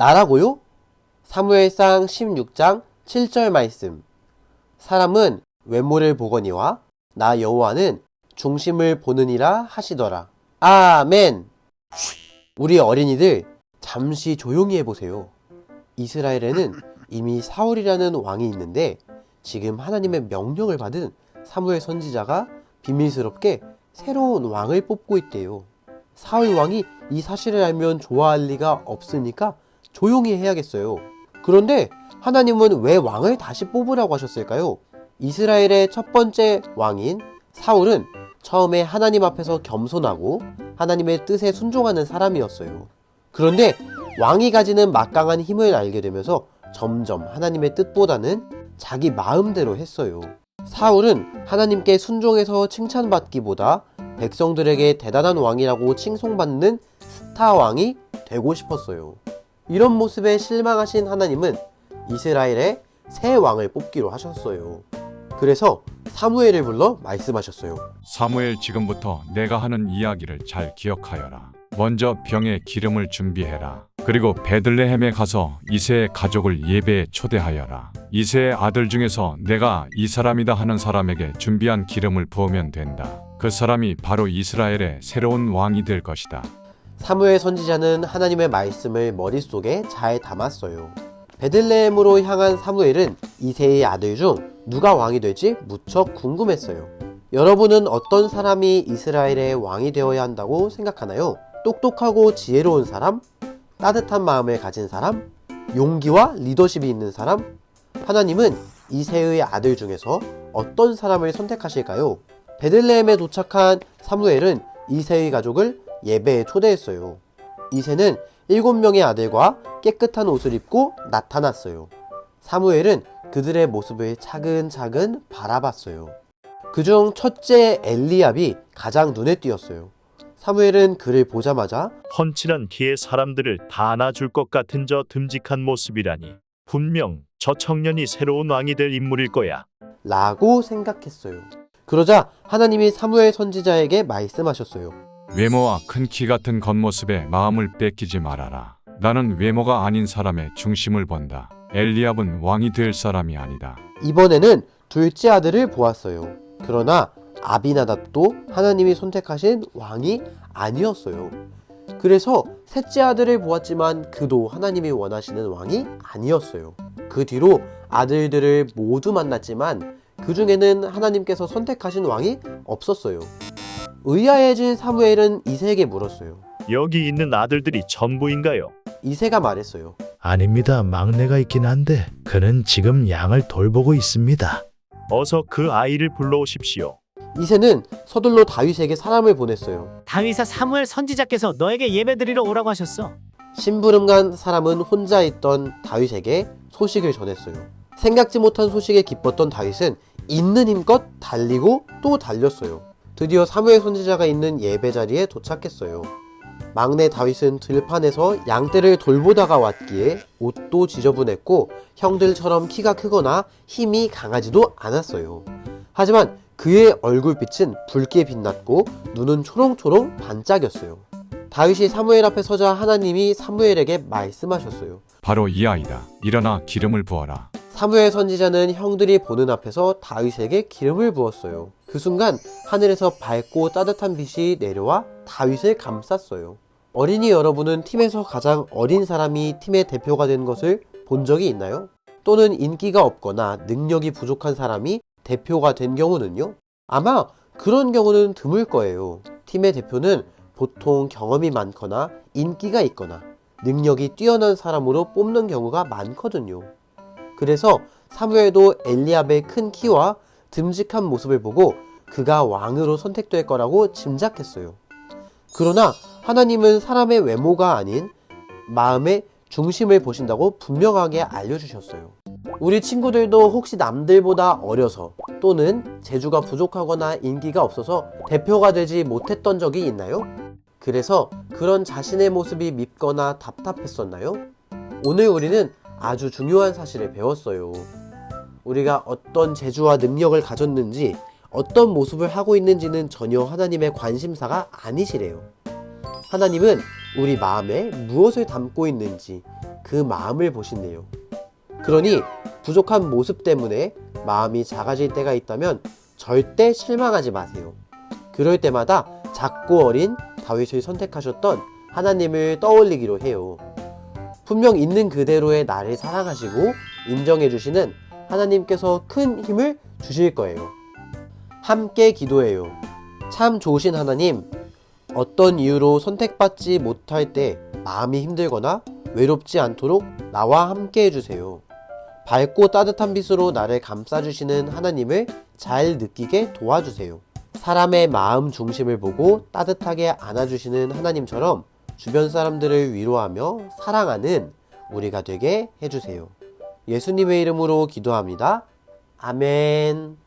나라고요? 사무엘상 16장 7절 말씀. 사람은 외모를 보거니와 나 여호와는 중심을 보느니라 하시더라. 아멘. 우리 어린이들 잠시 조용히 해보세요. 이스라엘에는 이미 사울이라는 왕이 있는데 지금 하나님의 명령을 받은 사무엘 선지자가 비밀스럽게 새로운 왕을 뽑고 있대요. 사울 왕이 이 사실을 알면 좋아할 리가 없으니까 조용히 해야겠어요. 그런데 하나님은 왜 왕을 다시 뽑으라고 하셨을까요? 이스라엘의 첫 번째 왕인 사울은 처음에 하나님 앞에서 겸손하고 하나님의 뜻에 순종하는 사람이었어요. 그런데 왕이 가지는 막강한 힘을 알게 되면서 점점 하나님의 뜻보다는 자기 마음대로 했어요. 사울은 하나님께 순종해서 칭찬받기보다 백성들에게 대단한 왕이라고 칭송받는 스타 왕이 되고 싶었어요. 이런 모습에 실망하신 하나님은 이스라엘에 새 왕을 뽑기로 하셨어요. 그래서 사무엘을 불러 말씀하셨어요. 사무엘, 지금부터 내가 하는 이야기를 잘 기억하여라. 먼저 병에 기름을 준비해라. 그리고 베들레헴에 가서 이새의 가족을 예배에 초대하여라. 이새의 아들 중에서 내가 이 사람이다 하는 사람에게 준비한 기름을 부으면 된다. 그 사람이 바로 이스라엘의 새로운 왕이 될 것이다. 사무엘 선지자는 하나님의 말씀을 머릿속에 잘 담았어요. 베들레헴으로 향한 사무엘은 이새의 아들 중 누가 왕이 될지 무척 궁금했어요. 여러분은 어떤 사람이 이스라엘의 왕이 되어야 한다고 생각하나요? 똑똑하고 지혜로운 사람? 따뜻한 마음을 가진 사람? 용기와 리더십이 있는 사람? 하나님은 이새의 아들 중에서 어떤 사람을 선택하실까요? 베들레헴에 도착한 사무엘은 이새의 가족을 예배에 초대했어요. 이새는 7명의 아들과 깨끗한 옷을 입고 나타났어요. 사무엘은 그들의 모습을 차근차근 바라봤어요. 그중 첫째 엘리압이 가장 눈에 띄었어요. 사무엘은 그를 보자마자 훤칠한 키에 사람들을 다 안아줄 것 같은 저 듬직한 모습이라니 분명 저 청년이 새로운 왕이 될 인물일 거야 라고 생각했어요. 그러자 하나님이 사무엘 선지자에게 말씀하셨어요. 외모와 큰 키 같은 겉모습에 마음을 뺏기지 말아라. 나는 외모가 아닌 사람의 중심을 본다. 엘리압은 왕이 될 사람이 아니다. 이번에는 둘째 아들을 보았어요. 그러나 아비나답도 하나님이 선택하신 왕이 아니었어요. 그래서 셋째 아들을 보았지만 그도 하나님이 원하시는 왕이 아니었어요. 그 뒤로 아들들을 모두 만났지만 그 중에는 하나님께서 선택하신 왕이 없었어요. 의아해진 사무엘은 이새에게 물었어요. 여기 있는 아들들이 전부인가요? 이새가 말했어요. 아닙니다. 막내가 있긴 한데 그는 지금 양을 돌보고 있습니다. 어서 그 아이를 불러오십시오. 이새는 서둘러 다윗에게 사람을 보냈어요. 다윗아, 사무엘 선지자께서 너에게 예배드리러 오라고 하셨어. 심부름간 사람은 혼자 있던 다윗에게 소식을 전했어요. 생각지 못한 소식에 기뻤던 다윗은 있는 힘껏 달리고 또 달렸어요. 드디어 사무엘 선지자가 있는 예배 자리에 도착했어요. 막내 다윗은 들판에서 양떼를 돌보다가 왔기에 옷도 지저분했고 형들처럼 키가 크거나 힘이 강하지도 않았어요. 하지만 그의 얼굴빛은 붉게 빛났고 눈은 초롱초롱 반짝였어요. 다윗이 사무엘 앞에 서자 하나님이 사무엘에게 말씀하셨어요. 바로 이 아이다. 일어나 기름을 부어라. 사무엘 선지자는 형들이 보는 앞에서 다윗에게 기름을 부었어요. 그 순간 하늘에서 밝고 따뜻한 빛이 내려와 다윗을 감쌌어요. 어린이 여러분은 팀에서 가장 어린 사람이 팀의 대표가 된 것을 본 적이 있나요? 또는 인기가 없거나 능력이 부족한 사람이 대표가 된 경우는요? 아마 그런 경우는 드물 거예요. 팀의 대표는 보통 경험이 많거나 인기가 있거나 능력이 뛰어난 사람으로 뽑는 경우가 많거든요. 그래서 사무엘도 엘리압의 큰 키와 듬직한 모습을 보고 그가 왕으로 선택될 거라고 짐작했어요. 그러나 하나님은 사람의 외모가 아닌 마음의 중심을 보신다고 분명하게 알려주셨어요. 우리 친구들도 혹시 남들보다 어려서 또는 재주가 부족하거나 인기가 없어서 대표가 되지 못했던 적이 있나요? 그래서 그런 자신의 모습이 밉거나 답답했었나요? 오늘 우리는 아주 중요한 사실을 배웠어요. 우리가 어떤 재주와 능력을 가졌는지 어떤 모습을 하고 있는지는 전혀 하나님의 관심사가 아니시래요. 하나님은 우리 마음에 무엇을 담고 있는지 그 마음을 보신대요. 그러니 부족한 모습 때문에 마음이 작아질 때가 있다면 절대 실망하지 마세요. 그럴 때마다 작고 어린 다윗을 선택하셨던 하나님을 떠올리기로 해요. 분명 있는 그대로의 나를 사랑하시고 인정해 주시는 하나님께서 큰 힘을 주실 거예요. 함께 기도해요. 참 좋으신 하나님, 어떤 이유로 선택받지 못할 때 마음이 힘들거나 외롭지 않도록 나와 함께 해주세요. 밝고 따뜻한 빛으로 나를 감싸주시는 하나님을 잘 느끼게 도와주세요. 사람의 마음 중심을 보고 따뜻하게 안아주시는 하나님처럼 주변 사람들을 위로하며 사랑하는 우리가 되게 해주세요. 예수님의 이름으로 기도합니다. 아멘.